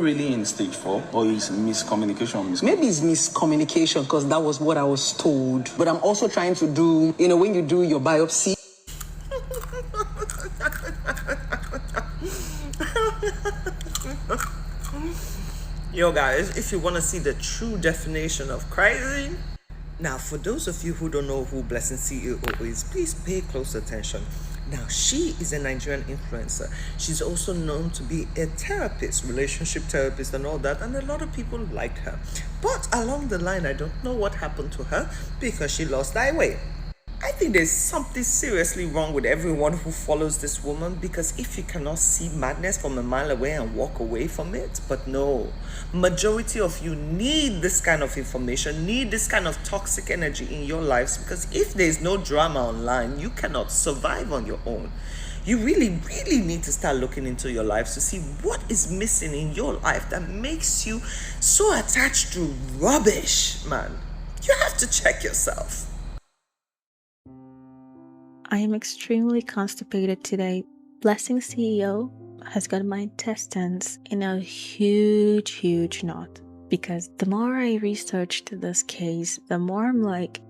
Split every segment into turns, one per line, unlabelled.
really in stage 4, or is miscommunication?
Maybe it's miscommunication because that was what I was told. But I'm also trying to do, when you do your biopsy.
Yo guys, if you want to see the true definition of crazy, now for those of you who don't know who Blessing CEO is, please pay close attention. Now, she is a Nigerian influencer. She's also known to be a therapist, relationship therapist and all that, and a lot of people liked her. But along the line, I don't know what happened to her because she lost her way. I think there's something seriously wrong with everyone who follows this woman, because if you cannot see madness from a mile away and walk away from it, but no, majority of you need this kind of information, need this kind of toxic energy in your lives, because if there's no drama online, you cannot survive on your own. You really need to start looking into your lives to see what is missing in your life that makes you so attached to rubbish, man. You have to check yourself.
I am extremely constipated today. Blessing CEO has got my intestines in a huge knot. Because the more I researched this case, the more I'm like,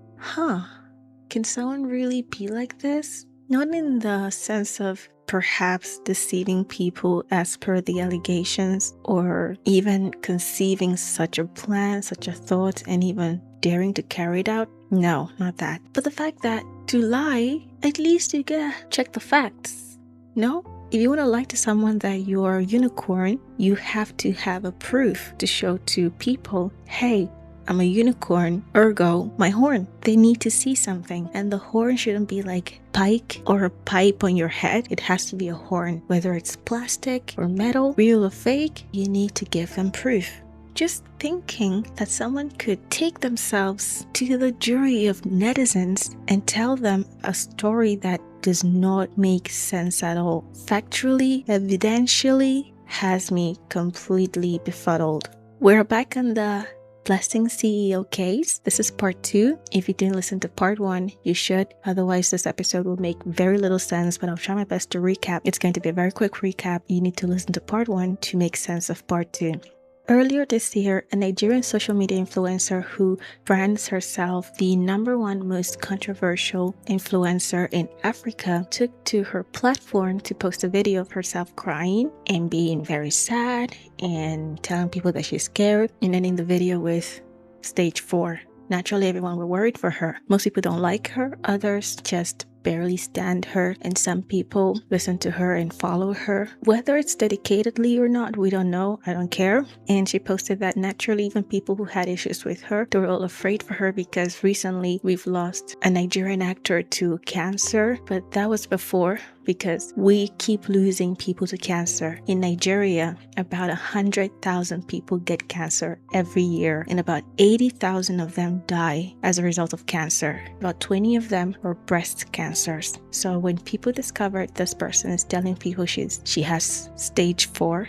can someone really be like this? Not in the sense of perhaps deceiving people as per the allegations, or even conceiving such a plan, such a thought, and even daring to carry it out. No, not that. But the fact that to lie, at least you gotta check the facts. No? If you want to lie to someone that you are a unicorn, you have to have a proof to show to people, hey, I'm a unicorn, ergo my horn. They need to see something, and the horn shouldn't be like pike or a pipe on your head. It has to be a horn. Whether it's plastic or metal, real or fake, you need to give them proof. Just thinking that someone could take themselves to the jury of netizens and tell them a story that does not make sense at all, factually, evidentially, has me completely befuddled. We're back on the Blessing CEO case. This is part 2. If you didn't listen to part 1, you should. Otherwise, this episode will make very little sense, but I'll try my best to recap. It's going to be a very quick recap. You need to listen to part 1 to make sense of part 2. Earlier this year, a Nigerian social media influencer who brands herself the #1 most controversial influencer in Africa took to her platform to post a video of herself crying and being very sad and telling people that she's scared, and ending the video with stage 4. Naturally, everyone were worried for her. Most people don't like her, others just barely stand her, and some people listen to her and follow her. Whether it's dedicatedly or not, we don't know. I don't care. And she posted that naturally even people who had issues with her, they were all afraid for her because recently we've lost a Nigerian actor to cancer, but that was before, because we keep losing people to cancer. In Nigeria, about 100,000 people get cancer every year, and about 80,000 of them die as a result of cancer. About 20 of them are breast cancers. So when people discovered this person is telling people she has stage 4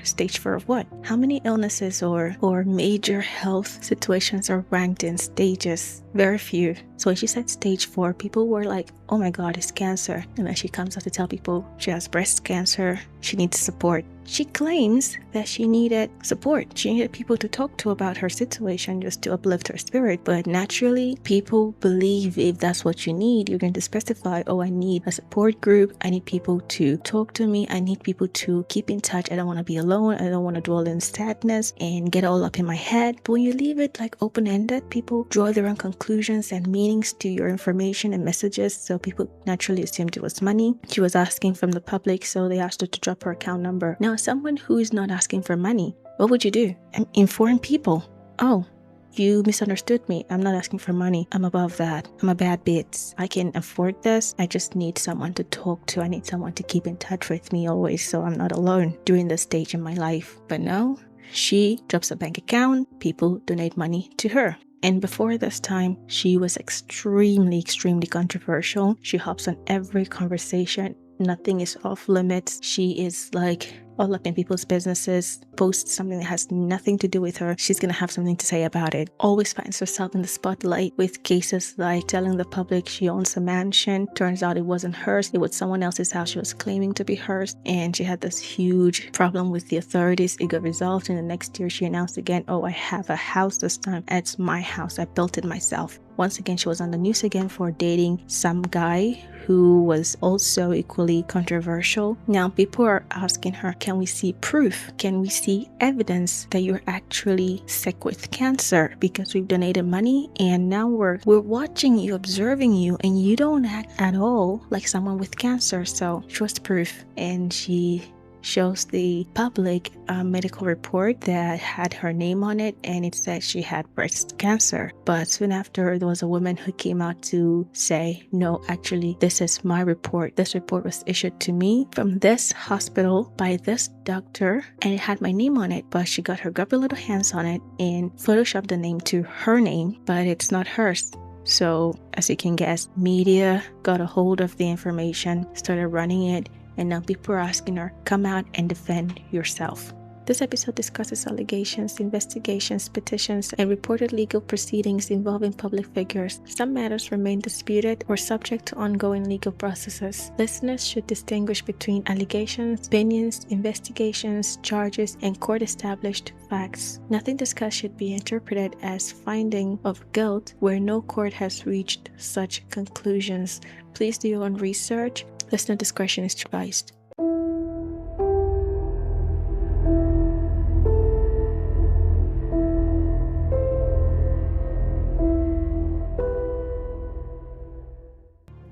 of what? How many illnesses or major health situations are ranked in stages? Very few. So when she said stage 4, people were like, oh my god, it's cancer. And then she comes out to tell people she has breast cancer, she needs support. She claims that she needed support. She needed people to talk to about her situation just to uplift her spirit. But naturally, people believe if that's what you need, you're going to specify, oh, I need a support group. I need people to talk to me. I need people to keep in touch. I don't want to be alone. I don't want to dwell in sadness and get all up in my head. But when you leave it like open-ended, people draw their own conclusions and meanings to your information and messages. So people naturally assumed it was money. She was asking from the public, so they asked her to drop her account number. Now, someone who is not asking for money, what would you do? Inform people. Oh, you misunderstood me. I'm not asking for money. I'm above that. I'm a bad bitch. I can afford this. I just need someone to talk to. I need someone to keep in touch with me always, so I'm not alone during this stage in my life. But no, she drops a bank account. People donate money to her. And before this time, she was extremely controversial. She hops on every conversation. Nothing is off limits. She is like all up in people's businesses, posts something that has nothing to do with her, she's going to have something to say about it. Always finds herself in the spotlight with cases like telling the public she owns a mansion. Turns out it wasn't hers. It was someone else's house she was claiming to be hers. And she had this huge problem with the authorities. It got resolved. And the next year she announced again, oh, I have a house this time. It's my house. I built it myself. Once again, she was on the news again for dating some guy who was also equally controversial. Now, people are asking her, can we see proof? Can we see evidence that you're actually sick with cancer? Because we've donated money and now we're watching you, observing you, and you don't act at all like someone with cancer. So show us the proof. And she shows the public a medical report that had her name on it, and it said she had breast cancer. But soon after, there was a woman who came out to say, no, actually, this is my report. This report was issued to me from this hospital by this doctor, and it had my name on it. But she got her grubby little hands on it and photoshopped the name to her name, but it's not hers. So, as you can guess, media got a hold of the information, started running it, and now people are asking her, come out and defend yourself. This episode discusses allegations, investigations, petitions, and reported legal proceedings involving public figures. Some matters remain disputed or subject to ongoing legal processes. Listeners should distinguish between allegations, opinions, investigations, charges, and court-established facts. Nothing discussed should be interpreted as finding of guilt where no court has reached such conclusions. Please do your own research. Listener discretion is advised.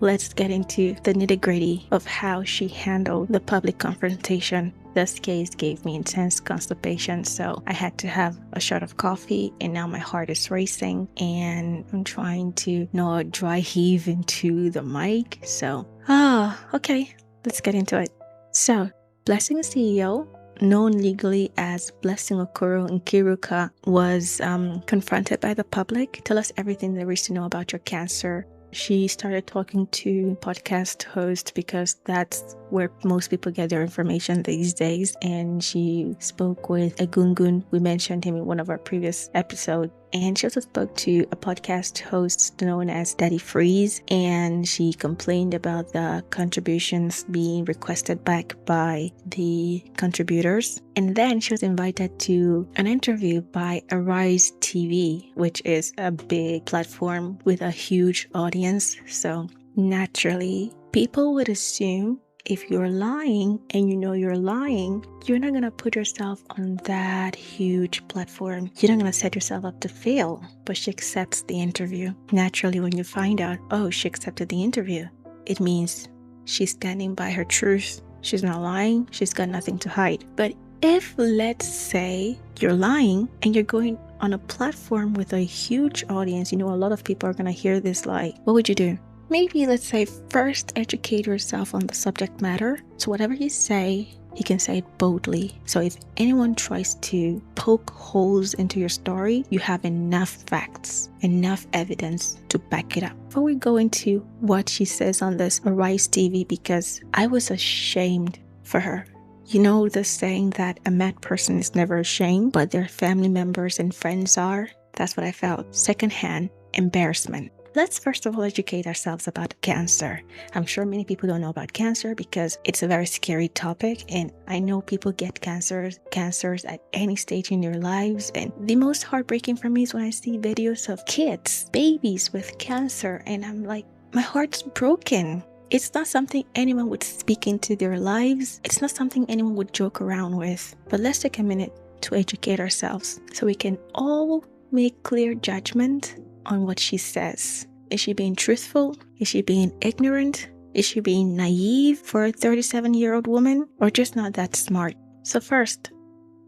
Let's get into the nitty-gritty of how she handled the public confrontation. This case gave me intense constipation, so I had to have a shot of coffee, and now my heart is racing, and I'm trying to not dry heave into the mic. So, okay, let's get into it. So, Blessing CEO, known legally as Blessing Okoro Nkiruka, was confronted by the public. Tell us everything there is to know about your cancer. She started talking to podcast hosts because that's where most people get their information these days. And she spoke with Egungun. We mentioned him in one of our previous episodes. And she also spoke to a podcast host known as Daddy Freeze. And she complained about the contributions being requested back by the contributors. And then she was invited to an interview by Arise TV, which is a big platform with a huge audience. So naturally, people would assume if you're lying and you know you're lying, you're not going to put yourself on that huge platform. You're not going to set yourself up to fail. But she accepts the interview. Naturally, when you find out, oh, she accepted the interview, it means she's standing by her truth. She's not lying. She's got nothing to hide. But if, let's say, you're lying and you're going on a platform with a huge audience, a lot of people are going to hear this lie, what would you do? Maybe, let's say, first educate yourself on the subject matter. So whatever you say, you can say it boldly. So if anyone tries to poke holes into your story, you have enough facts, enough evidence to back it up. Before we go into what she says on this Arise TV, because I was ashamed for her. You know the saying that a mad person is never ashamed, but their family members and friends are? That's what I felt. Secondhand embarrassment. Let's first of all educate ourselves about cancer. I'm sure many people don't know about cancer because it's a very scary topic, and I know people get cancers at any stage in their lives. And the most heartbreaking for me is when I see videos of kids, babies with cancer, and I'm like, my heart's broken. It's not something anyone would speak into their lives. It's not something anyone would joke around with. But let's take a minute to educate ourselves so we can all make clear judgment on what she says. Is she being truthful? Is she being ignorant? Is she being naive for a 37-year-old woman, or just not that smart? So first,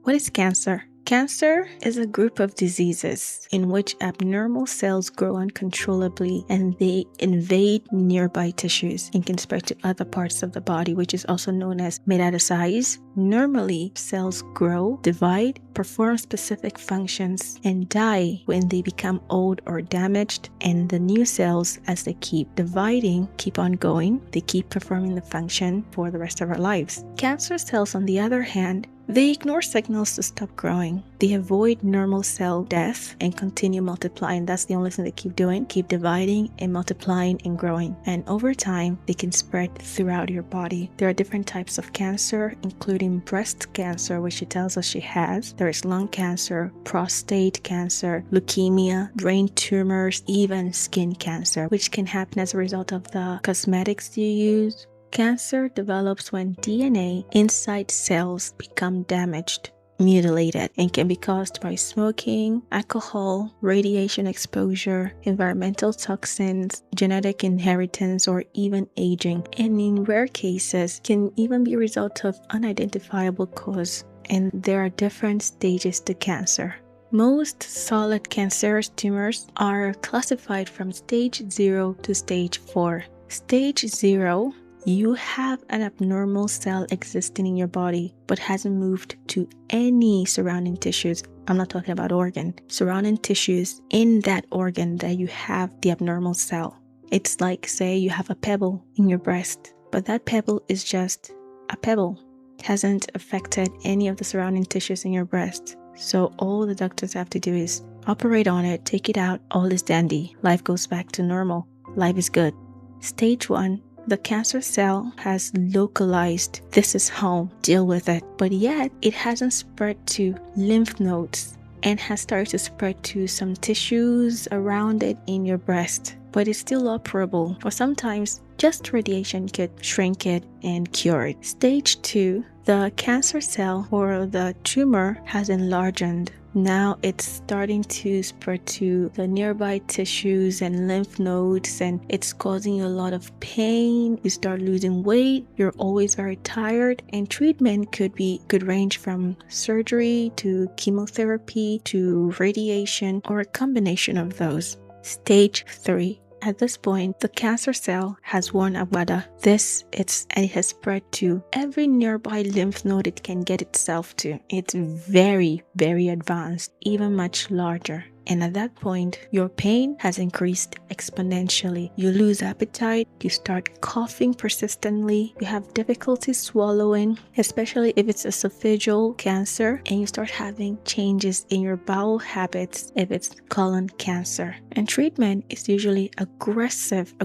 what is cancer? Cancer is a group of diseases in which abnormal cells grow uncontrollably and they invade nearby tissues and can spread to other parts of the body, which is also known as metastasize. Normally, cells grow, divide, perform specific functions, and die when they become old or damaged, and the new cells, as they keep dividing, keep on going, they keep performing the function for the rest of our lives. Cancer cells, on the other hand, they ignore signals to stop growing. They avoid normal cell death and continue multiplying. That's the only thing they keep doing. Keep dividing and multiplying and growing. And over time, they can spread throughout your body. There are different types of cancer, including breast cancer, which she tells us she has. There is lung cancer, prostate cancer, leukemia, brain tumors, even skin cancer, which can happen as a result of the cosmetics you use. Cancer develops when DNA inside cells become damaged, mutilated, and can be caused by smoking, alcohol, radiation exposure, environmental toxins, genetic inheritance, or even aging. And in rare cases, can even be a result of unidentifiable cause. And there are different stages to cancer. Most solid cancerous tumors are classified from stage 0 to stage 4. Stage 0, you have an abnormal cell existing in your body but hasn't moved to any surrounding tissues. I'm not talking about organ. Surrounding tissues in that organ that you have the abnormal cell. It's like, say, you have a pebble in your breast, but that pebble is just a pebble. It hasn't affected any of the surrounding tissues in your breast. So all the doctors have to do is operate on it, take it out, all is dandy. Life goes back to normal. Life is good. Stage 1. The cancer cell has localized, this is home, deal with it. But yet, it hasn't spread to lymph nodes and has started to spread to some tissues around it in your breast. But it's still operable, or sometimes just radiation could shrink it and cure it. Stage 2, the cancer cell or the tumor has enlarged. Now it's starting to spread to the nearby tissues and lymph nodes, and it's causing you a lot of pain. You start losing weight, you're always very tired, and treatment could range from surgery to chemotherapy to radiation or a combination of those. Stage 3. At this point, the cancer cell has worn agbada. And it has spread to every nearby lymph node it can get itself to. It's very, very advanced, even much larger. And at that point, your pain has increased exponentially. You lose appetite, you start coughing persistently, you have difficulty swallowing, especially if it's esophageal cancer, and you start having changes in your bowel habits if it's colon cancer. And treatment is usually aggressive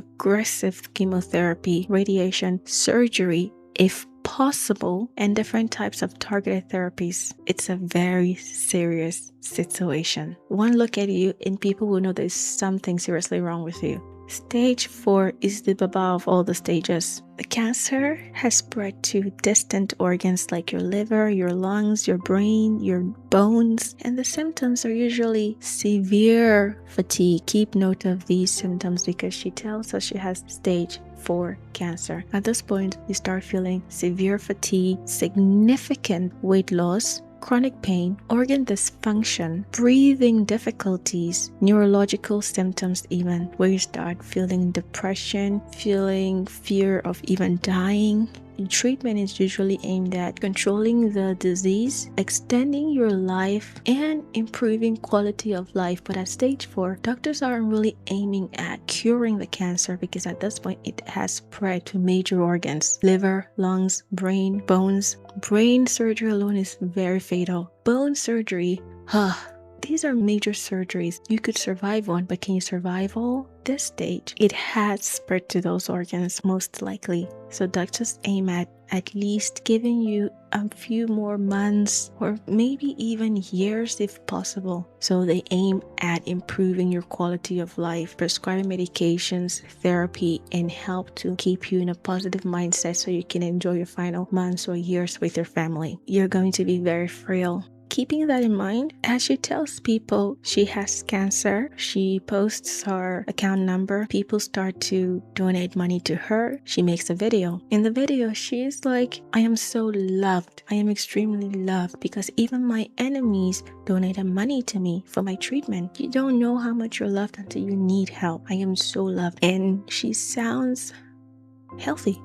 chemotherapy, radiation, surgery, if possible, and different types of targeted therapies. It's a very serious situation. One look at you and people will know there's something seriously wrong with you. Stage 4 is the baba of all the stages. The cancer has spread to distant organs like your liver, your lungs, your brain, your bones, and the symptoms are usually severe fatigue. Keep note of these symptoms because she tells us she has stage 4 cancer. At this point, you start feeling severe fatigue, significant weight loss, chronic pain, organ dysfunction, breathing difficulties, neurological symptoms even, where you start feeling depression, feeling fear of even dying. Treatment is usually aimed at controlling the disease, extending your life, and improving quality of life. But at stage 4, doctors aren't really aiming at curing the cancer because at this point it has spread to major organs: liver, lungs, brain, bones. Brain surgery alone is very fatal. Bone surgery, these are major surgeries. You could survive one, but can you survive all? This stage, it has spread to those organs most likely. So doctors aim at least giving you a few more months or maybe even years if possible. So they aim at improving your quality of life, prescribing medications, therapy, and help to keep you in a positive mindset so you can enjoy your final months or years with your family. You're going to be very frail. Keeping that in mind, as she tells people she has cancer, she posts her account number. People start to donate money to her. She makes a video. In the video, she's like, I am so loved. I am extremely loved because even my enemies donated money to me for my treatment. You don't know how much you're loved until you need help. I am so loved. And she sounds healthy.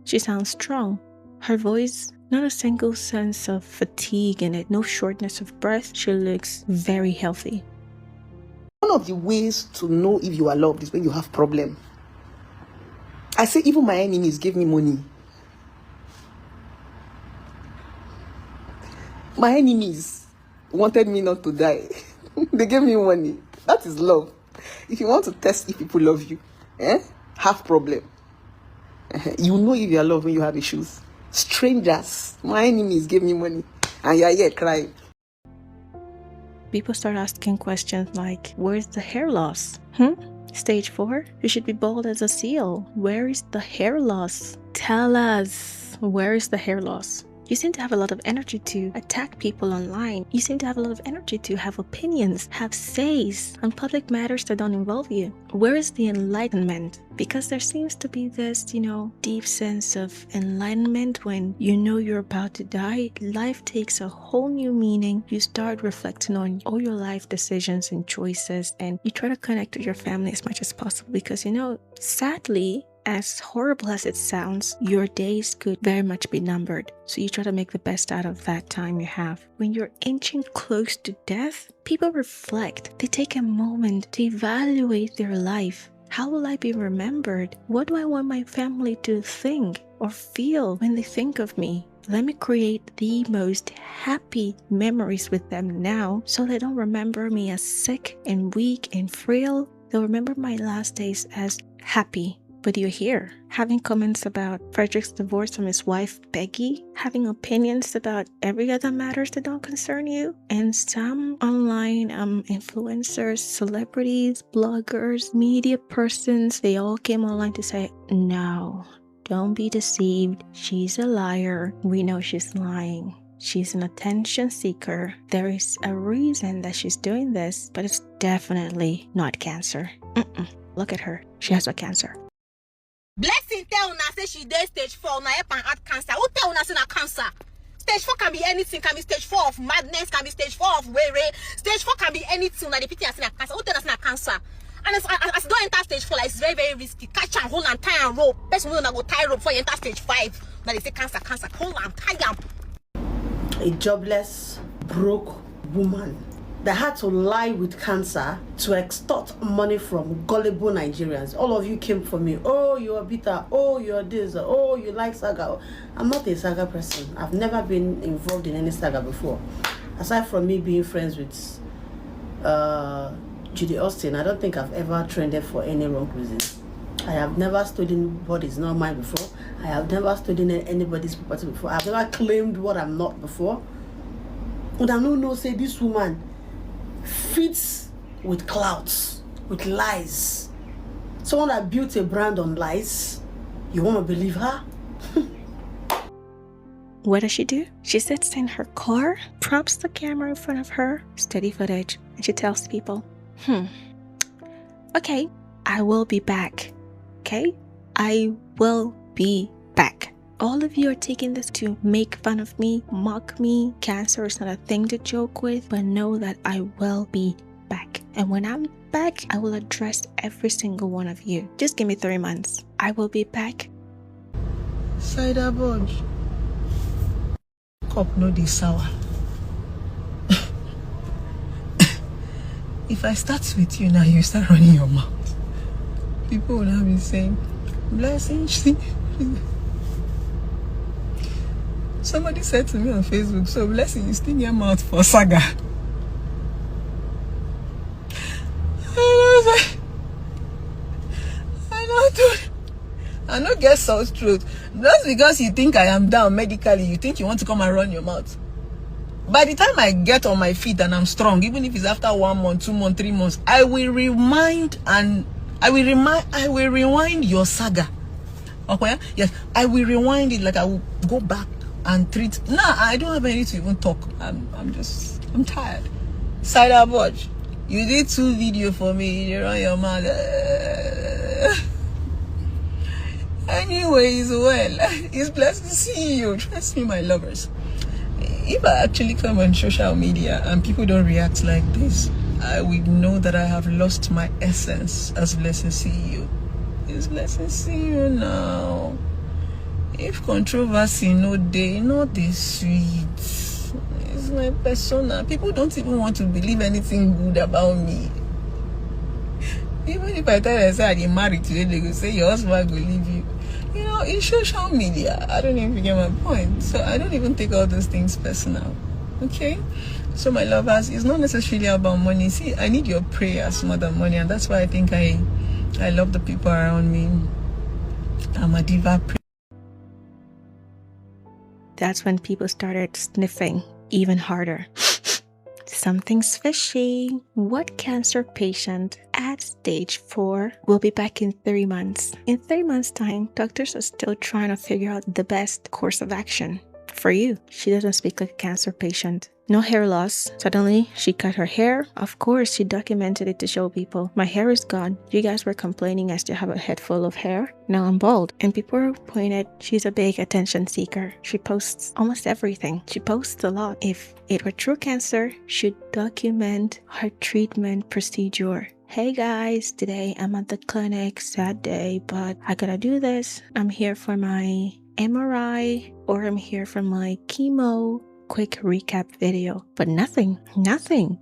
She sounds strong. Her voice Not a single sense of fatigue in it, no shortness of breath. She looks very healthy.
One of the ways to know if you are loved is when you have problem. I say even my enemies give me money. My enemies wanted me not to die. They gave me money. That is love. If you want to test if people love you, have problem. You know if you are loved when you have issues. Strangers, my enemies gave me money, and you are here crying.
People start asking questions like, where's the hair loss? Stage 4? You should be bald as a seal. Where is the hair loss? Tell us, where is the hair loss? You seem to have a lot of energy to attack people online. You seem to have a lot of energy to have opinions, have says on public matters that don't involve you. Where is the enlightenment? Because there seems to be this, deep sense of enlightenment when you know you're about to die. Life takes a whole new meaning. You start reflecting on all your life decisions and choices, and you try to connect with your family as much as possible because, sadly, as horrible as it sounds, your days could very much be numbered. So you try to make the best out of that time you have. When you're inching close to death, people reflect. They take a moment to evaluate their life. How will I be remembered? What do I want my family to think or feel when they think of me? Let me create the most happy memories with them now so they don't remember me as sick and weak and frail. They'll remember my last days as happy. But you're here, having comments about Frederick's divorce from his wife, Peggy, having opinions about every other matters that don't concern you, and some online influencers, celebrities, bloggers, media persons, they all came online to say, no, don't be deceived. She's a liar. We know she's lying. She's an attention seeker. There is a reason that she's doing this, but it's definitely not cancer. Look at her. She has a cancer.
Blessing tell una say she dey stage 4, una help and add cancer. Who tell una say na cancer? Stage 4 can be anything, can be stage 4 of madness, can be stage 4 of weary. Stage 4 can be anything. Una dey pity say na cancer. Who tell us na cancer? And as you don't enter stage 4, like, it's very, very risky. Catch and hold and tie and rope. Person will not go tie rope before you enter stage 5. Now they say cancer. Hold and tie them.
A jobless, broke woman that had to lie with cancer to extort money from gullible Nigerians. All of you came for me. Oh, you're bitter. Oh, you're this. Oh, you like saga. I'm not a saga person. I've never been involved in any saga before. Aside from me being friends with Judy Austin, I don't think I've ever trended for any wrong reasons. I have never stolen what is not mine before. I have never stolen anybody's property before. I've never claimed what I'm not before. And I don't say this woman fits with clouds, with lies. Someone that built a brand on lies, you want to believe her?
What does she do? She sits in her car, props the camera in front of her, steady footage, and she tells people, okay, I will be back. Okay? I will be back. All of you are taking this to make fun of me, mock me. Cancer is not a thing to joke with, but know that I will be back. And when I'm back, I will address every single one of you. Just give me 3 months. I will be back.
Cider budge. Cup no dey sour. If I start with you now, you start running your mouth. People will now be saying, blessings. Somebody said to me on Facebook, so Blessing, you sting your mouth for saga. I don't get sore throat. Just because you think I am down medically, you think you want to come and run your mouth. By the time I get on my feet and I'm strong, even if it's after 1 month, 2 months, 3 months, I will rewind your saga. Okay? Yes, I will rewind it, like I will go back and treat. Nah, I don't have any to even talk. I'm tired. Cider budge. You did 2 videos for me, you run your mouth. Anyways, well, it's blessed to see you. Trust me, my lovers. If I actually come on social media and people don't react like this, I will know that I have lost my essence as Blessed CEO. It's Blessed CEO now. If If controversy no day, not the sweet. It's my persona. People don't even want to believe anything good about me. Even if I tell them say I get married today, they will say your husband will leave you. You know, in social media, I don't even get my point. So I don't even take all those things personal. Okay? So my lovers, it's not necessarily about money. See, I need your prayers more than money, and that's why I think I love the people around me. I'm a diva.
That's when people started sniffing even harder. Something's fishy. What cancer patient at stage 4 will be back in 3 months? In 3 months' time, doctors are still trying to figure out the best course of action for you. She doesn't speak like a cancer patient. No hair loss. Suddenly, she cut her hair. Of course, she documented it to show people. My hair is gone. You guys were complaining I still have a head full of hair. Now I'm bald. And people pointed she's a big attention seeker. She posts almost everything. She posts a lot. If it were true cancer, she'd document her treatment procedure. Hey guys, today I'm at the clinic. Sad day, but I gotta do this. I'm here for my MRI, or I'm here for my chemo. Quick recap video, but nothing.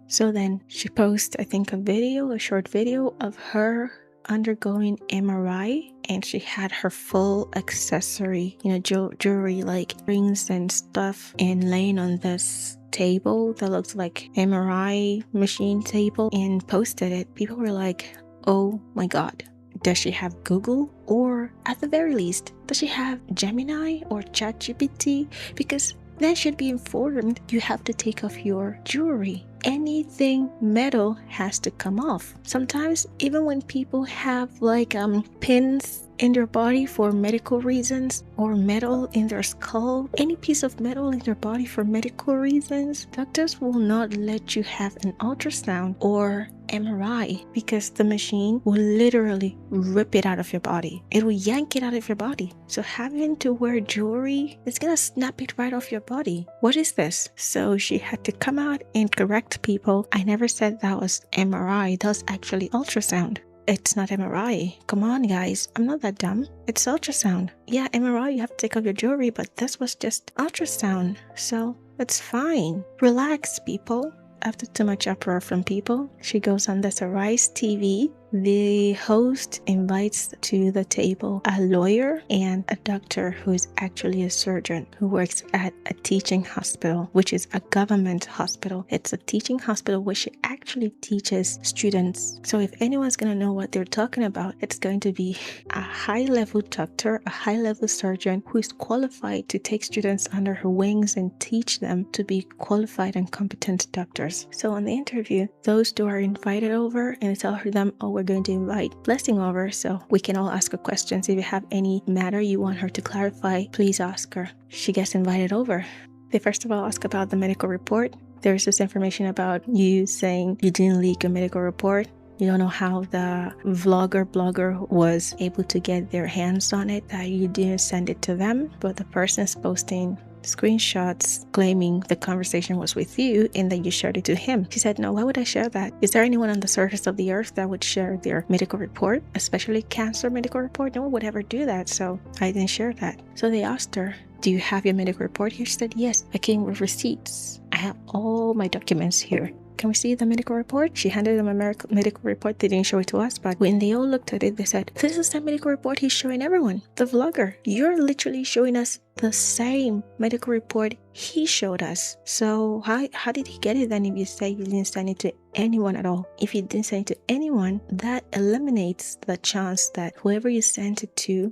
So then she posts, I think, a short video of her undergoing MRI, and she had her full accessory, jewelry like rings and stuff, and laying on this table that looks like MRI machine table, and posted it. People were like, oh my god, does she have Google? Or at the very least, does she have Gemini or ChatGPT? Because then she'd be informed you have to take off your jewelry. Anything metal has to come off. Sometimes even when people have like pins in their body for medical reasons, or metal in their skull, any piece of metal in their body for medical reasons, doctors will not let you have an ultrasound or MRI, because the machine will literally rip it out of your body. It will yank it out of your body. So having to wear jewelry, it's gonna snap it right off your body. What is this? So she had to come out and correct people. I never said that was MRI. That was actually ultrasound. It's not MRI. Come on, guys. I'm not that dumb. It's ultrasound. Yeah, MRI, you have to take off your jewelry, but this was just ultrasound. So it's fine. Relax, people. After too much uproar from people, she goes on this Arise TV. The host invites to the table a lawyer and a doctor who is actually a surgeon who works at a teaching hospital, which is a government hospital. It's a teaching hospital where she actually teaches students. So if anyone's going to know what they're talking about, it's going to be a high-level doctor, a high-level surgeon who is qualified to take students under her wings and teach them to be qualified and competent doctors. So on the interview, those two are invited over and tell them, oh, we're going to invite Blessing over so we can all ask her questions. If you have any matter you want her to clarify, please ask her. She gets invited over. They first of all ask about the medical report. There's this information about you saying you didn't leak a medical report. You don't know how the blogger was able to get their hands on it, that you didn't send it to them, but the person is posting screenshots claiming the conversation was with you and that you shared it to him. She said, no, why would I share that? Is there anyone on the surface of the earth that would share their medical report, especially cancer medical report? No one would ever do that, so I didn't share that. So they asked her, do you have your medical report here? She said, yes, I came with receipts. I have all my documents here. Can we see the medical report? She handed them a medical report. They didn't show it to us, but when they all looked at it, they said, this is the medical report he's showing everyone. The vlogger, you're literally showing us the same medical report he showed us. So how did he get it then if you say you didn't send it to anyone at all? If you didn't send it to anyone, that eliminates the chance that whoever you sent it to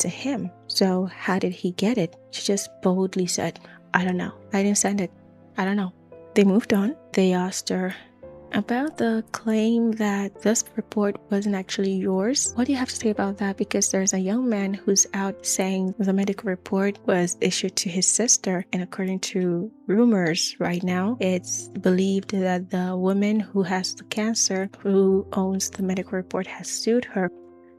him. So how did he get it? She just boldly said, I don't know. I didn't send it. I don't know. They moved on. They asked her about the claim that this report wasn't actually yours. What do you have to say about that? Because there's a young man who's out saying the medical report was issued to his sister, and according to rumors right now, it's believed that the woman who has the cancer, who owns the medical report, has sued her.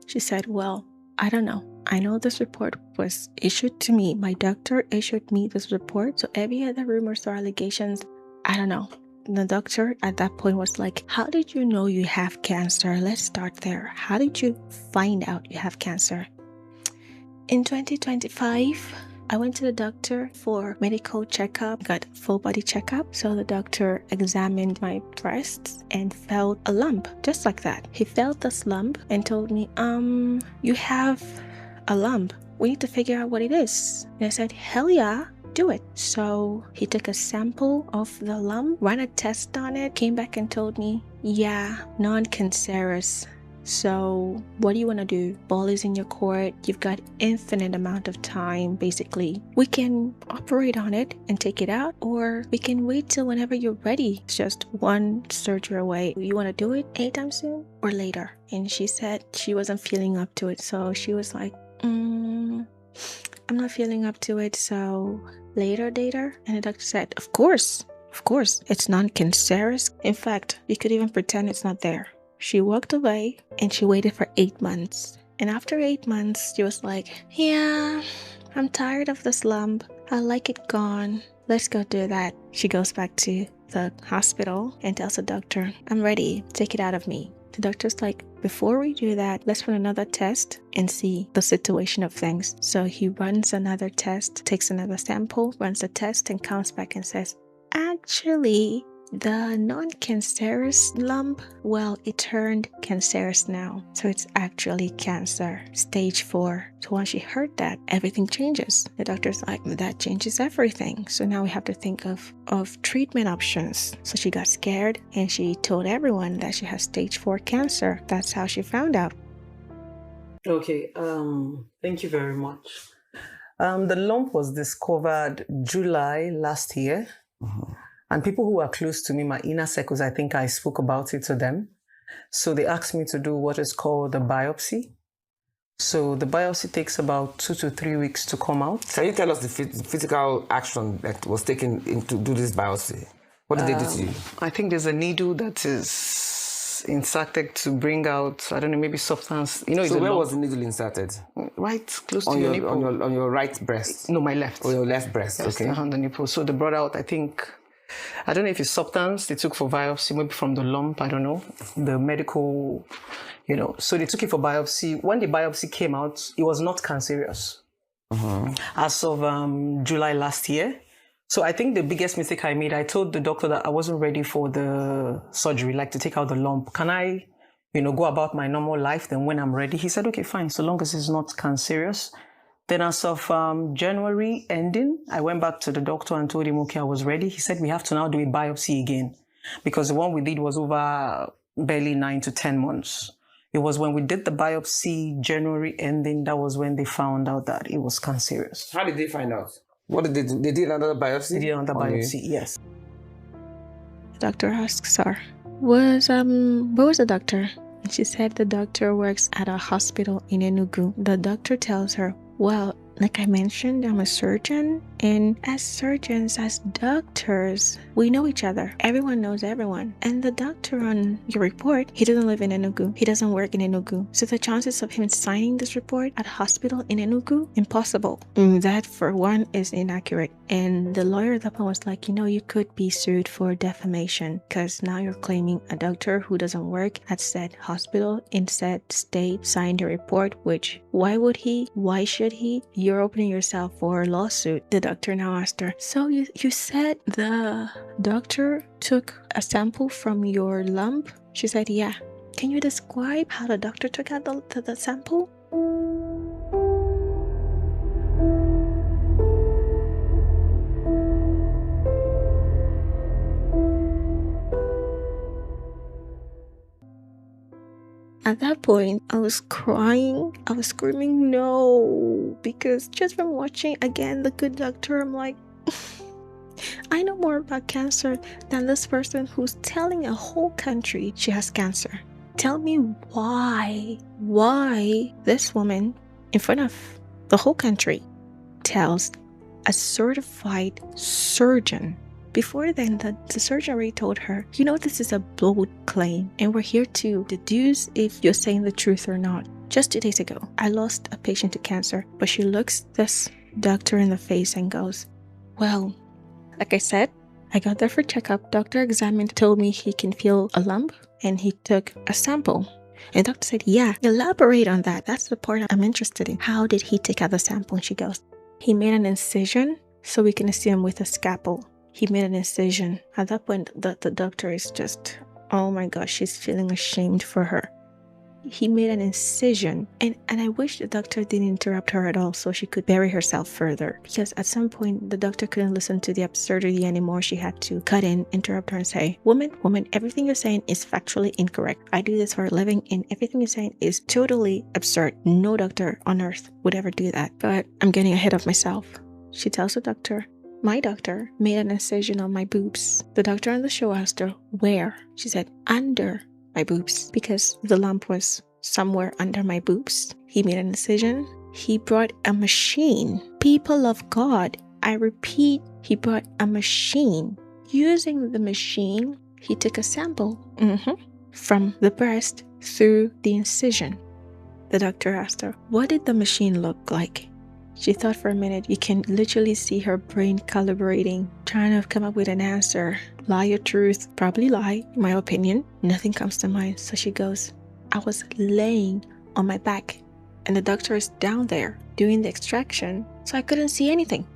She said, well, I don't know. I know this report was issued to me. My doctor issued me this report. So every other rumors or allegations, I don't know. The doctor at that point was like, how did you know you have cancer? Let's start there. How did you find out you have cancer? In 2025, I went to the doctor for medical checkup, got full body checkup. So the doctor examined my breasts and felt a lump, just like that. He felt this lump and told me, you have a lump. We need to figure out what it is. And I said, hell yeah, do it. So he took a sample of the lump, ran a test on it, came back and told me, yeah, non-cancerous. So what do you want to do? Ball is in your court. You've got infinite amount of time, basically. We can operate on it and take it out, or we can wait till whenever you're ready. It's just one surgery away. You want to do it anytime soon or later? And she said she wasn't feeling up to it. So she was like, I'm not feeling up to it. So later. And the doctor said, of course, it's non-cancerous. In fact, you could even pretend it's not there. She walked away and she waited for 8 months. And after 8 months, she was like, yeah, I'm tired of this lump. I like it gone. Let's go do that. She goes back to the hospital and tells the doctor, I'm ready. Take it out of me. The doctor's like, before we do that, let's run another test and see the situation of things. So he runs another test, takes another sample, runs the test and comes back and says, actually, the non-cancerous lump, well, it turned cancerous now. So it's actually cancer, stage 4. So once she heard that, everything changes. The doctor's like, that changes everything. So now we have to think of treatment options. So she got scared and she told everyone that she has stage 4 cancer. That's how she found out.
Okay, thank you very much. The lump was discovered July last year. And people who are close to me, my inner circles, I think I spoke about it to them. So they asked me to do what is called a biopsy. So the biopsy takes about 2 to 3 weeks to come out.
Can you tell us the physical action that was taken to do this biopsy? What did they do to you?
I think there's a needle that is inserted to bring out, I don't know, maybe substance. You know,
so where was the needle inserted?
Right close to your nipple.
On your right breast?
No, my left.
Or your left breast,
yes,
okay.
On the nipple. So they brought out, I don't know if it's substance they took for biopsy, maybe from the lump, I don't know. The medical, so they took it for biopsy. When the biopsy came out, it was not cancerous. As of July last year. So I think the biggest mistake I made, I told the doctor that I wasn't ready for the surgery, like to take out the lump. Can I, go about my normal life? Then when I'm ready, he said, okay, fine, so long as it's not cancerous. Then as of January ending, I went back to the doctor and told him, okay, I was ready. He said, we have to now do a biopsy again because the one we did was over barely 9 to 10 months. It was when we did the biopsy, January ending, that was when they found out that it was cancerous.
How did they find out? What did they do? They did another biopsy?
They did another biopsy, yes.
The doctor asks her, where was the doctor? And she said the doctor works at a hospital in Enugu. The doctor tells her, well, like I mentioned, I'm a surgeon, and as surgeons, as doctors, we know each other. Everyone knows everyone. And the doctor on your report, he doesn't live in Enugu. He doesn't work in Enugu. So the chances of him signing this report at a hospital in Enugu, impossible. That, for one, is inaccurate. And the lawyer at that point was like, you could be sued for defamation because now you're claiming a doctor who doesn't work at said hospital in said state signed a report, which, why would he? Why should he? You're opening yourself for a lawsuit. The doctor now asked her, so you said the doctor took a sample from your lump? She said, yeah. Can you describe how the doctor took out the sample? At that point, I was crying. I was screaming, no, because just from watching, again, The Good Doctor, I'm like, I know more about cancer than this person who's telling a whole country she has cancer. Tell me why this woman in front of the whole country tells a certified surgeon. Before then, the surgeon already told her, this is a bold claim and we're here to deduce if you're saying the truth or not. Just 2 days ago, I lost a patient to cancer, but she looks this doctor in the face and goes, well, like I said, I got there for checkup. Doctor examined, told me he can feel a lump and he took a sample. And the doctor said, yeah, elaborate on that. That's the part I'm interested in. How did he take out the sample? And she goes, he made an incision so we can see him with a scalpel. He made an incision. At that point, the doctor is just, oh my gosh, she's feeling ashamed for her. He made an incision, and I wish the doctor didn't interrupt her at all so she could bury herself further, because at some point the doctor couldn't listen to the absurdity anymore. She had to cut in, interrupt her and say, woman, everything you're saying is factually incorrect. I do this for a living and everything you're saying is totally absurd. No doctor on earth would ever do that. But I'm getting ahead of myself. She tells the doctor, my doctor made an incision on my boobs. The doctor on the show asked her, where? She said, under my boobs, because the lump was somewhere under my boobs. He made an incision. He brought a machine. People of God, I repeat, he brought a machine. Using the machine, he took a sample from the breast through the incision. The doctor asked her, what did the machine look like? She thought for a minute. You can literally see her brain calibrating, trying to come up with an answer. Lie or truth? Probably lie, in my opinion. Nothing comes to mind. So she goes, I was laying on my back and the doctor is down there doing the extraction. So I couldn't see anything.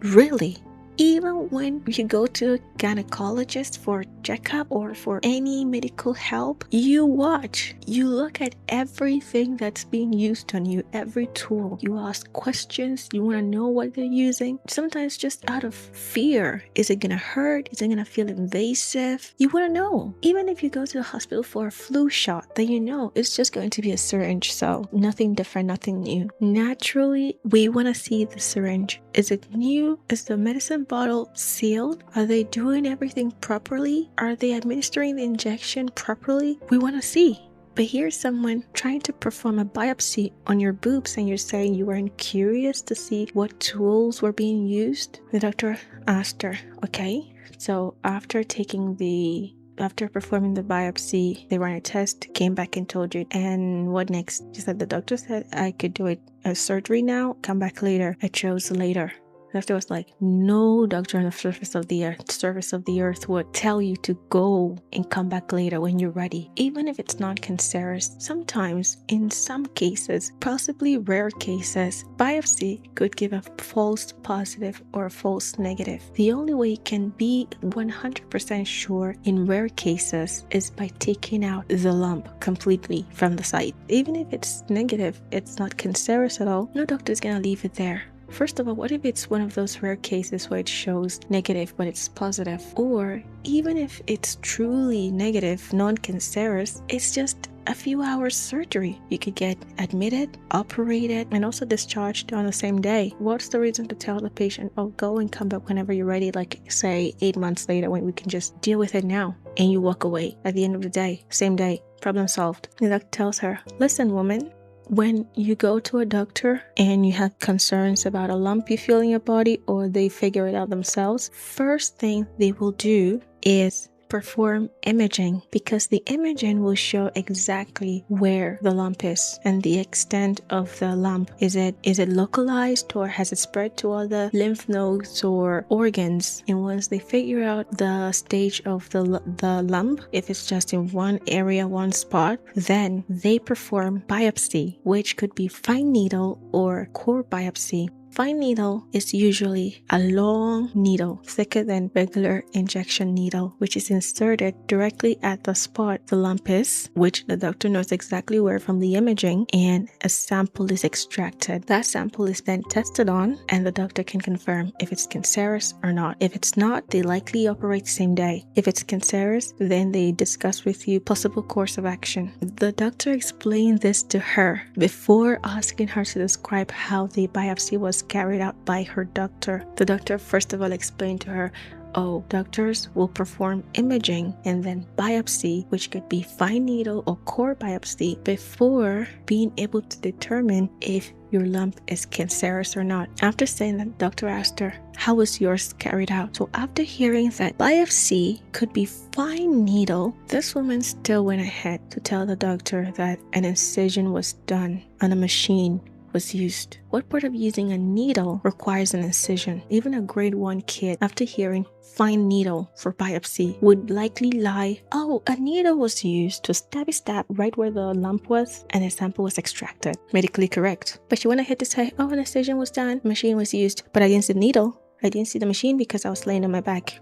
Really? Even when you go to a gynecologist for a checkup or for any medical help, you watch. You look at everything that's being used on you, every tool. You ask questions. You want to know what they're using. Sometimes just out of fear. Is it going to hurt? Is it going to feel invasive? You want to know. Even if you go to the hospital for a flu shot, then you know it's just going to be a syringe. So nothing different, nothing new. Naturally, we want to see the syringe. Is it new? Is the medicine bottle sealed? Are they doing everything properly? Are they administering the injection properly? We want to see. But here's someone trying to perform a biopsy on your boobs and you're saying you weren't curious to see what tools were being used? The doctor asked her, okay, so after performing the biopsy, they ran a test, came back and told you, and what next? She said, the doctor said I could do it as surgery now, come back later. I chose later. The doctor was like, no doctor on the surface of the earth would tell you to go and come back later when you're ready. Even if it's not cancerous, sometimes, in some cases, possibly rare cases, biopsy could give a false positive or a false negative. The only way you can be 100% sure in rare cases is by taking out the lump completely from the site. Even if it's negative, it's not cancerous at all, no doctor is going to leave it there. First of all, what if it's one of those rare cases where it shows negative but it's positive? Or even if it's truly negative, non-cancerous, it's just a few hours surgery. You could get admitted, operated, and also discharged on the same day. What's the reason to tell the patient, oh, go and come back whenever you're ready, like say 8 months later when we can just deal with it now, and you walk away at the end of the day, same day, problem solved. The doctor tells her, listen, woman, when you go to a doctor and you have concerns about a lump you feel in your body or they figure it out themselves, first thing they will do is perform imaging, because the imaging will show exactly where the lump is and the extent of the lump. Is it localized, or has it spread to other lymph nodes or organs? And once they figure out the stage of the lump, if it's just in one area, one spot, then they perform biopsy, which could be fine needle or core biopsy. Fine needle is usually a long needle, thicker than regular injection needle, which is inserted directly at the spot the lump is, which the doctor knows exactly where from the imaging, and a sample is extracted. That sample is then tested on, and the doctor can confirm if it's cancerous or not. If it's not, they likely operate same day. If it's cancerous, then they discuss with you possible course of action. The doctor explained this to her before asking her to describe how the biopsy was carried out by her doctor. The doctor first of all explained to her, oh, doctors will perform imaging and then biopsy, which could be fine needle or core biopsy, before being able to determine if your lump is cancerous or not. After saying that, the doctor asked her, how was yours carried out? So after hearing that biopsy could be fine needle, this woman still went ahead to tell the doctor that an incision was done on a machine was used? What part of using a needle requires an incision? Even a grade 1 kid, after hearing fine needle for biopsy, would likely lie, oh, a needle was used to stab right where the lump was and a sample was extracted. Medically correct. But she went ahead to say, oh, an incision was done, machine was used, but I didn't see the needle. I didn't see the machine because I was laying on my back.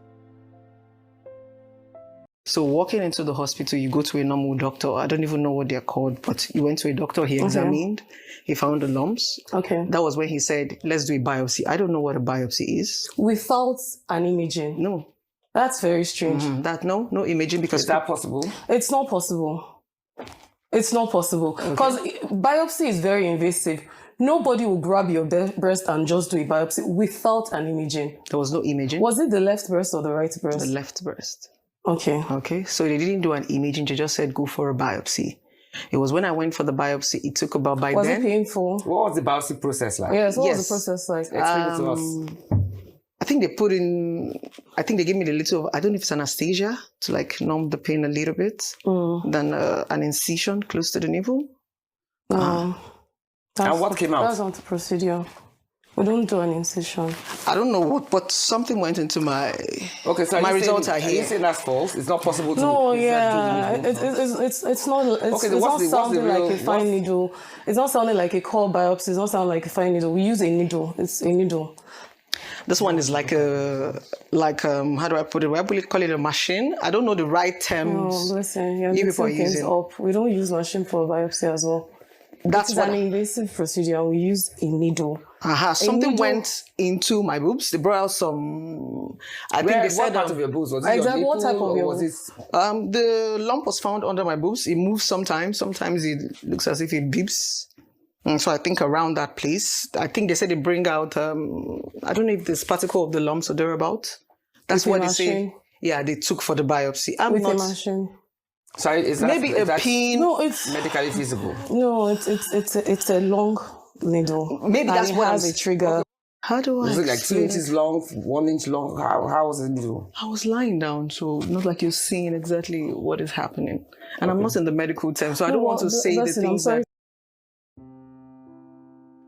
So walking into the hospital, you go to a normal doctor. I don't even know what they're called, but you went to a doctor, he examined, he found the lumps.
Okay.
That was when he said, let's do a biopsy. I don't know what a biopsy is.
Without an imaging?
No.
That's very strange.
No imaging because...
Is that possible?
It's not possible. It's not possible. Because biopsy is very invasive. Nobody will grab your breast and just do a biopsy without an imaging.
There was no imaging.
Was it the left breast or the right breast?
The left breast.
Okay.
So they didn't do an imaging. They just said, go for a biopsy. It was when I went for the biopsy, it took about by
was
then.
Was it painful?
What was the biopsy process like?
Yes, what was the process like?
Explain it to us.
I think they gave me a little, I don't know if it's anesthesia to like numb the pain a little bit. Then an incision close to the navel.
And what came out?
That's not the procedure. We don't do an incision.
I don't know what, but something went into my...
Okay, so
my results are here.
Are you saying that's false? It's not possible to...
No, it's not sounding like a fine needle. It's not sounding like a core biopsy. It's not sounding like a fine needle. We use a needle. It's a needle.
This one is like how do I put it? I call it a machine. I don't know the right terms.
Oh, listen, you're mixing things up. We don't use machine for biopsy as well. That's an invasive procedure. We use a needle.
Something went into my boobs. They brought out some. I think they said
what part of your boobs was it?
Exactly. What type of your
boobs?
The lump was found under my boobs. It moves sometimes. Sometimes it looks as if it beeps. So I think around that place, I think they said they bring out. I don't know if this particle of the lumps or thereabout. That's what they say. Yeah, they took for the biopsy.
A machine.
Sorry, is that
maybe a pin?
No, it's
medically feasible.
No, it's a long needle.
Maybe that's what
has a trigger. Okay.
How do I?
Was it like 2 inches long, 1 inch long? How was the needle?
I was lying down, so not like you're seeing exactly what is happening. And I'm not in the medical term, so I don't want to say the things that.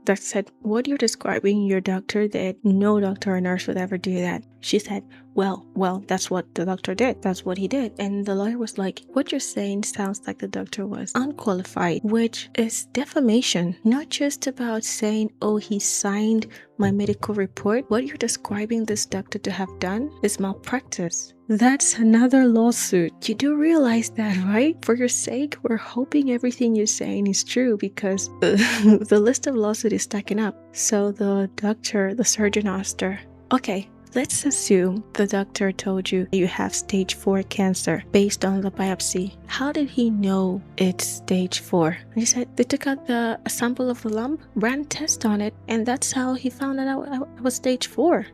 That said, what you're describing your doctor did, no doctor or nurse would ever do that. She said, well, that's what the doctor did. That's what he did. And the lawyer was like, what you're saying sounds like the doctor was unqualified, which is defamation. Not just about saying, oh, he signed my medical report. What you're describing this doctor to have done is malpractice. That's another lawsuit. You do realize that, right? For your sake, we're hoping everything you're saying is true because the list of lawsuits is stacking up. So the surgeon asked her, okay, let's assume the doctor told you have stage 4 cancer based on the biopsy. How did he know it's stage 4? And he said they took out a sample of the lump, ran a test on it, and that's how he found out I was stage 4.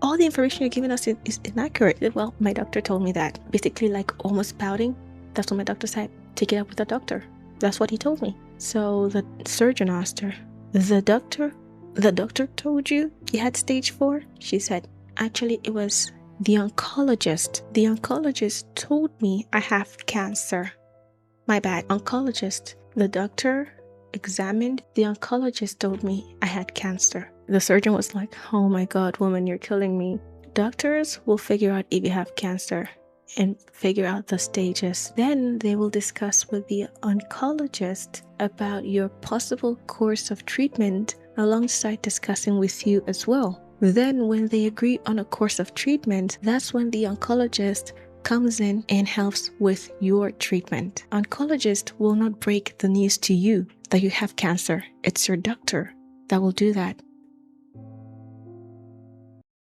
All the information you're giving us is inaccurate. Well, my doctor told me that. Basically, like almost pouting. That's what my doctor said. Take it up with the doctor. That's what he told me. So the surgeon asked her, the doctor told you had stage 4? She said, actually, it was the oncologist. The oncologist told me I have cancer. My bad, oncologist. The doctor examined. The oncologist told me I had cancer. The surgeon was like, oh my God, woman, you're killing me. Doctors will figure out if you have cancer and figure out the stages. Then they will discuss with the oncologist about your possible course of treatment alongside discussing with you as well. Then when they agree on a course of treatment, that's when the oncologist comes in and helps with your treatment. Oncologist will not break the news to you that you have cancer. It's your doctor that will do that.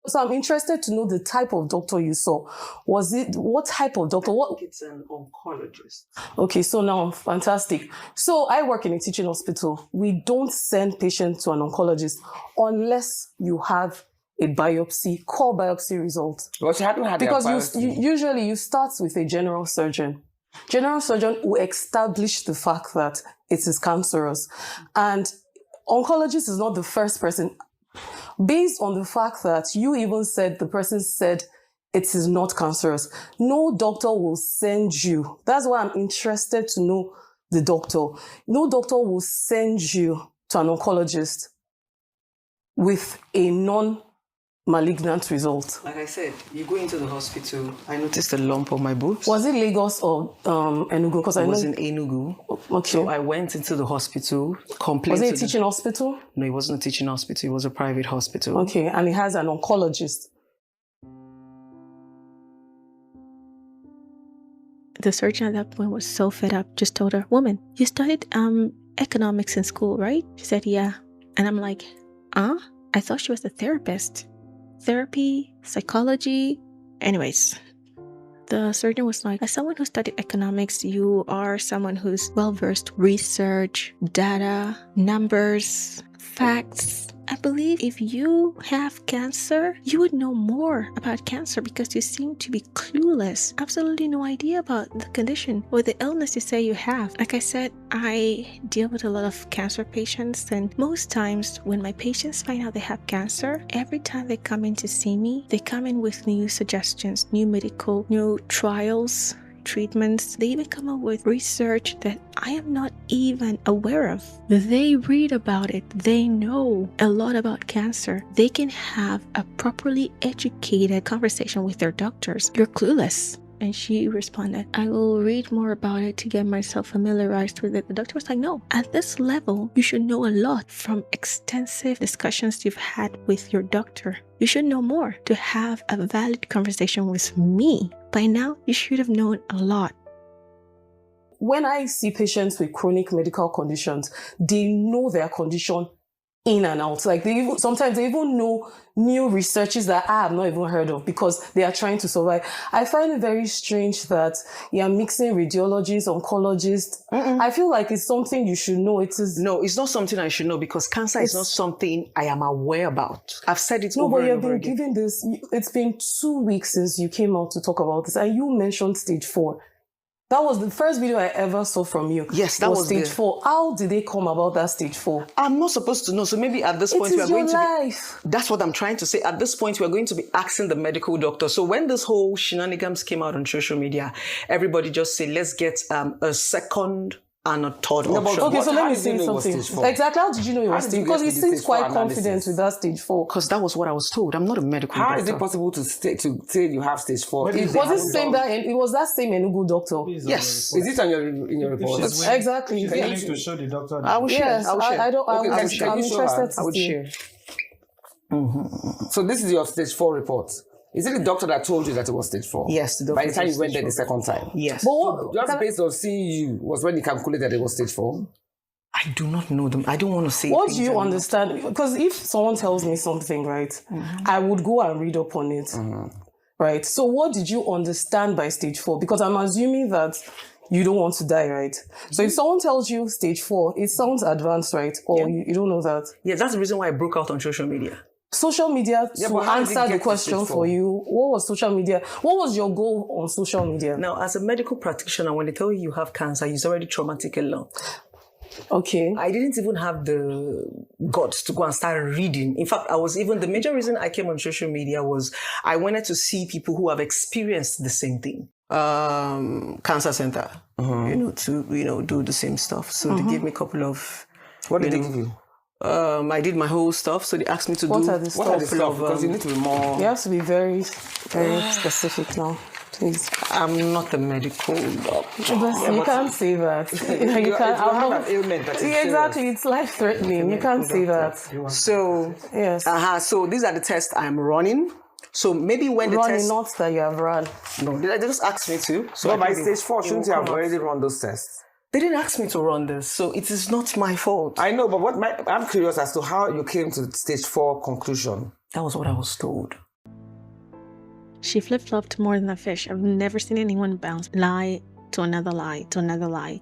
So I'm interested to know the type of doctor you saw. What type of doctor?
It's an oncologist.
Okay, so now, fantastic. So I work in a teaching hospital. We don't send patients to an oncologist unless you have a biopsy, core biopsy result.
Well, she hadn't had
because usually you start with a general surgeon. General surgeon will establish the fact that it is cancerous. And oncologist is not the first person. Based on the fact that you even said the person said it is not cancerous, no doctor will send you. That's why I'm interested to know the doctor. No doctor will send you to an oncologist with a non-malignant result?
Like I said, you go into the hospital. I noticed a lump on my boobs.
Was it Lagos or Enugu? Because I
It
know
was in Enugu.
Okay.
So I went into the hospital. Complained.
Was it a teaching hospital?
No, it wasn't a teaching hospital. It was a private hospital.
Okay, and it has an oncologist.
The surgeon at that point was so fed up, just told her, "Woman, you studied economics in school, right?" She said, "Yeah." And I'm like, I thought she was a therapist. Therapy, psychology. Anyways, the surgeon was like, as someone who studied economics, you are someone who's well-versed research, data, numbers, facts. I believe if you have cancer, you would know more about cancer because you seem to be clueless. Absolutely no idea about the condition or the illness you say you have. Like I said, I deal with a lot of cancer patients, and most times when my patients find out they have cancer, every time they come in to see me, they come in with new suggestions, new trials, treatments. They even come up with research that I am not even aware of. They read about it. They know a lot about cancer. They can have a properly educated conversation with their doctors. You're clueless. And she responded, "I will read more about it to get myself familiarized with it." The doctor was like, "No, at this level, you should know a lot from extensive discussions you've had with your doctor. You should know more to have a valid conversation with me. By now, you should have known a lot."
When I see patients with chronic medical conditions, they know their condition in and out. Like sometimes they even know new researches that I have not even heard of because they are trying to survive. I find it very strange that you are mixing radiologists, oncologists. I feel like it's something you should know.
No, it's not something I should know because cancer is not something I am aware about. I've said it over and over again.
No, but you've been given this. It's been 2 weeks since you came out to talk about this, and you mentioned stage 4. That was the first video I ever saw from you.
Yes, that was
stage 4. How did they come about that stage 4?
I'm not supposed to know. So maybe at this point
we are going to be...
That's what I'm trying to say. At this point, we're going to be asking the medical doctor. So when this whole shenanigans came out on social media, everybody just said, let's get a second and a third option.
Okay, so let me say something. Exactly, how did you know it was stage 4? Because you seemed quite confident with that stage 4.
Because that was what I was told. I'm not a medical doctor.
How is it possible to say you have stage 4?
It was that same Enugu doctor.
Yes.
Is it on your report?
Exactly.
You need to show the doctor.
I will share.
Yes, I'm interested
I would share.
So this is your stage 4 report. Is it the doctor that told you that it was stage 4?
Yes, the doctor.
By the time you went there the second time?
Yes.
But just based on seeing you was when you calculated that it was stage 4?
I do not know them. I don't want to say.
What do you understand? Because if someone tells me something, right, I would go and read up on it. Right? So what did you understand by stage 4? Because I'm assuming that you don't want to die, right? So if someone tells you stage 4, it sounds advanced, right? Or you don't know that.
Yeah, that's the reason why I broke out on social media.
Social media to answer the question for you. What was social media? What was your goal on social media?
Now, as a medical practitioner, when they tell you have cancer, it's already traumatic alone.
Okay.
I didn't even have the guts to go and start reading. In fact, the major reason I came on social media was I wanted to see people who have experienced the same thing. Cancer center, to do the same stuff. So they gave me a couple of...
What did they give you?
I did my whole stuff, so they asked me to
what are the stuff?
Because you need to be more...
You have to be very, very specific now, please.
I'm not a medical doctor.
You can't say that. You can't
have an ailment that is
exactly, it's life-threatening. You can't say that.
So,
yes.
So these are the tests I'm running. So maybe when the test...
not that you have run.
No, they just asked me to.
So by stage 4, shouldn't you have already run those tests?
They didn't ask me to run this, so it is not my fault.
I know, but I'm curious as to how you came to the stage 4 conclusion.
That was what I was told.
She flip-flopped more than a fish. I've never seen anyone bounce lie to another lie to another lie.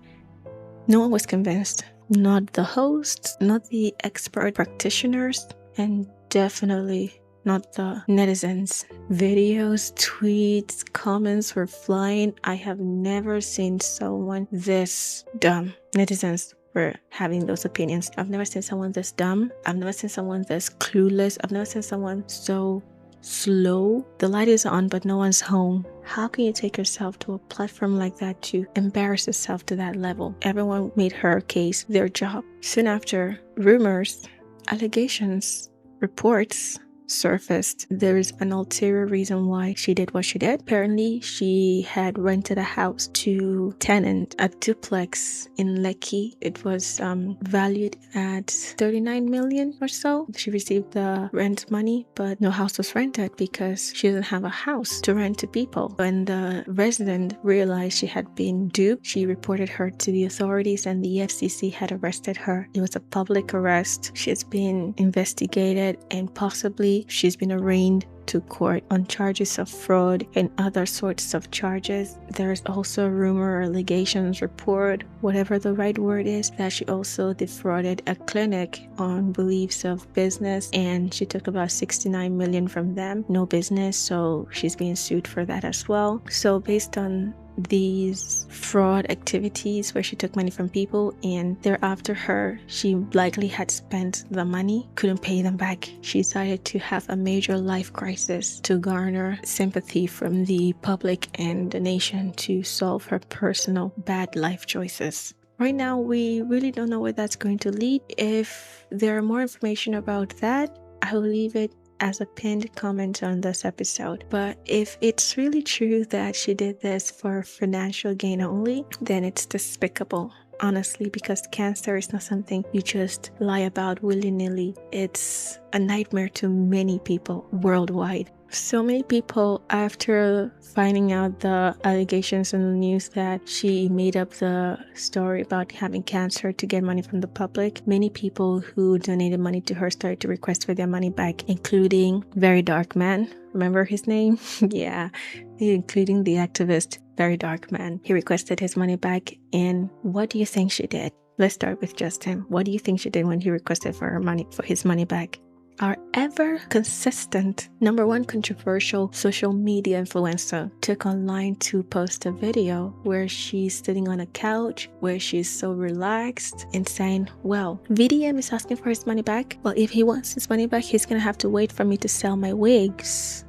No one was convinced. Not the hosts, not the expert practitioners, and definitely not the netizens. Videos, tweets, comments were flying. I have never seen someone this dumb. Netizens were having those opinions. I've never seen someone this dumb. I've never seen someone this clueless. I've never seen someone so slow. The light is on, but no one's home. How can you take yourself to a platform like that to embarrass yourself to that level? Everyone made her case their job. Soon after, rumors, allegations, reports surfaced. There is an ulterior reason why she did what she did. Apparently, she had rented a house to tenant a duplex in Lekki. It was valued at 39 million or so. She received the rent money, but no house was rented because she didn't have a house to rent to people. When the resident realized she had been duped, she reported her to the authorities and the EFCC had arrested her. It was a public arrest. She has been investigated and possibly she's been arraigned to court on charges of fraud and other sorts of charges. There's also a rumor, allegations, report, whatever the right word is, that she also defrauded a clinic on beliefs of business and she took about 69 million from them. No business, so she's being sued for that as well. So based on these fraud activities where she took money from people and they're after her, she likely had spent the money, couldn't pay them back. She decided to have a major life crisis to garner sympathy from the public and the nation to solve her personal bad life choices. Right now, we really don't know where that's going to lead. If there are more information about that, I will leave it as a pinned comment on this episode. But if it's really true that she did this for financial gain only, then it's despicable. Honestly, because cancer is not something you just lie about willy-nilly. It's a nightmare to many people worldwide. So many people, after finding out the allegations in the news that she made up the story about having cancer to get money from the public, many people who donated money to her started to request for their money back, including Very Dark Man. Remember his name? Yeah, including the activist Very Dark Man. He requested his money back, and what do you think she did? Let's start with just him. What do you think she did when he requested for his money back? Our ever consistent #1 controversial social media influencer took online to post a video where she's sitting on a couch, where she's so relaxed and saying, well, VDM is asking for his money back. Well, if he wants his money back, he's gonna have to wait for me to sell my wigs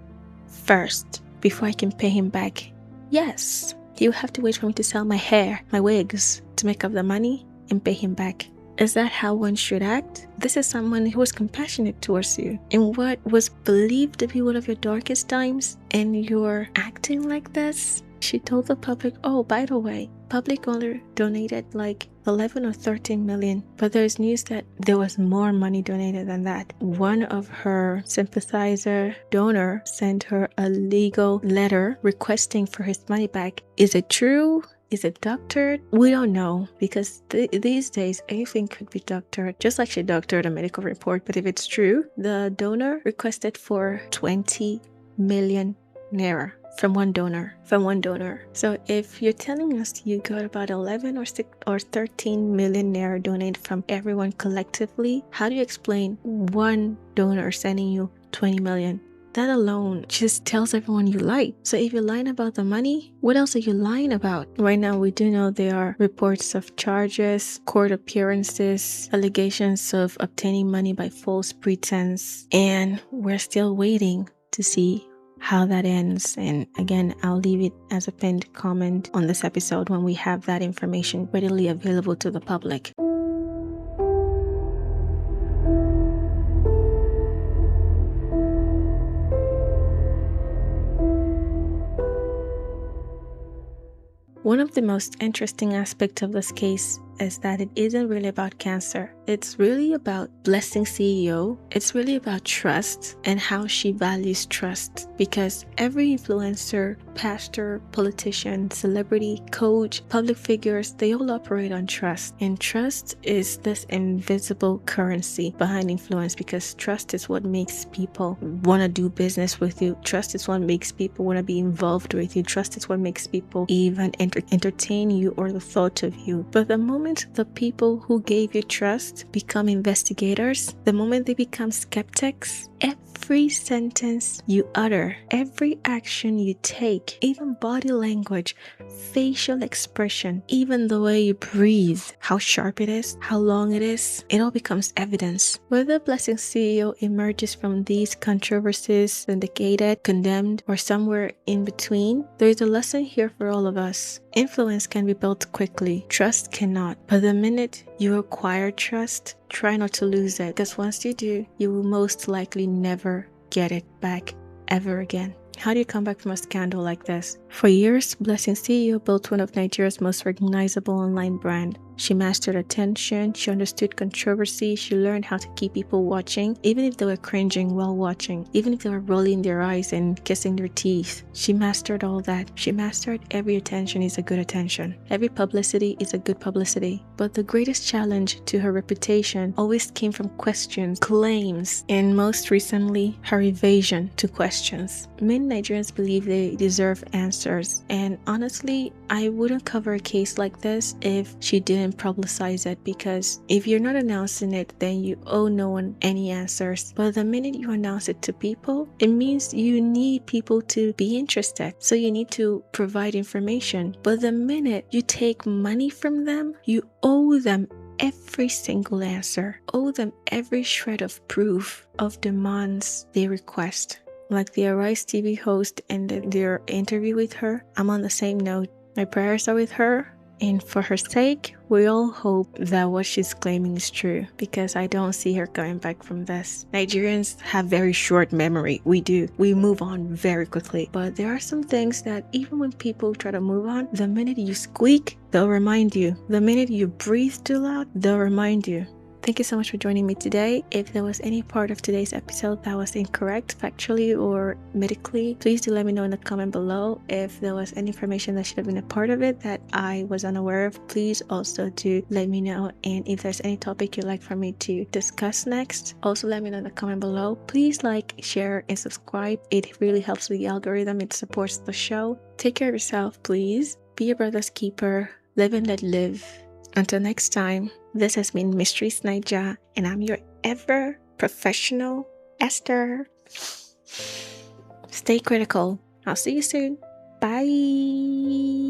first before I can pay him back. Yes, he'll have to wait for me to sell my hair, my wigs, to make up the money and pay him back. Is that how one should act? This is someone who was compassionate towards you in what was believed to be one of your darkest times, and you're acting like this? She told the public, oh, by the way, public only donated like 11 or 13 million, but there's news that there was more money donated than that. One of her sympathizer donor sent her a legal letter requesting for his money back. Is it true? Is it doctored? We don't know, because these days anything could be doctored, just like she doctored a medical report. But if it's true, the donor requested for 20 million naira from one donor. So if you're telling us you got about 11 or 13 million naira donated from everyone collectively, how do you explain one donor sending you 20 million? That alone just tells everyone you lied. So if you're lying about the money, what else are you lying about? Right now, we do know there are reports of charges, court appearances, allegations of obtaining money by false pretense, and we're still waiting to see how that ends. And again, I'll leave it as a pinned comment on this episode when we have that information readily available to the public. One of the most interesting aspects of this case is that it isn't really about cancer. It's really about Blessing CEO. It's really about trust and how she values trust, because every influencer, pastor, politician, celebrity, coach, public figures, they all operate on trust. And trust is this invisible currency behind influence, because trust is what makes people want to do business with you. Trust is what makes people want to be involved with you. Trust is what makes people even entertain you or the thought of you. But the moment the people who gave you trust become investigators, the moment they become skeptics, every sentence you utter, every action you take, even body language, facial expression, even the way you breathe, how sharp it is, how long it is, it all becomes evidence. Whether Blessing CEO emerges from these controversies vindicated, condemned, or somewhere in between, there is a lesson here for all of us. Influence can be built quickly, trust cannot. But the minute you acquire trust, try not to lose it, because once you do, you will most likely never get it back ever again. How do you come back from a scandal like this? For years, Blessing CEO built one of Nigeria's most recognizable online brand. She mastered attention, she understood controversy, she learned how to keep people watching, even if they were cringing while watching, even if they were rolling their eyes and kissing their teeth. She mastered all that. She mastered every attention is a good attention. Every publicity is a good publicity. But the greatest challenge to her reputation always came from questions, claims, and most recently, her evasion to questions. Many Nigerians believe they deserve answers, and honestly, I wouldn't cover a case like this if she didn't publicize it, because if you're not announcing it, then you owe no one any answers. But the minute you announce it to people, it means you need people to be interested, so you need to provide information. But the minute you take money from them, you owe them every single answer, owe them every shred of proof of demands they request. Like the Arise TV host and their interview with her, I'm on the same note. My prayers are with her, and for her sake, we all hope that what she's claiming is true, because I don't see her coming back from this. Nigerians have very short memory. We do. We move on very quickly. But there are some things that even when people try to move on, the minute you squeak, they'll remind you. The minute you breathe too loud, they'll remind you. Thank you so much for joining me today. If there was any part of today's episode that was incorrect, factually or medically, please do let me know in the comment below. If there was any information that should have been a part of it that I was unaware of, please also do let me know. And if there's any topic you'd like for me to discuss next, also let me know in the comment below. Please like, share, and subscribe. It really helps with the algorithm. It supports the show. Take care of yourself, please. Be your brother's keeper. Live and let live. Until next time, this has been Mysteries Naija, and I'm your ever professional Esther. Stay critical. I'll see you soon. Bye.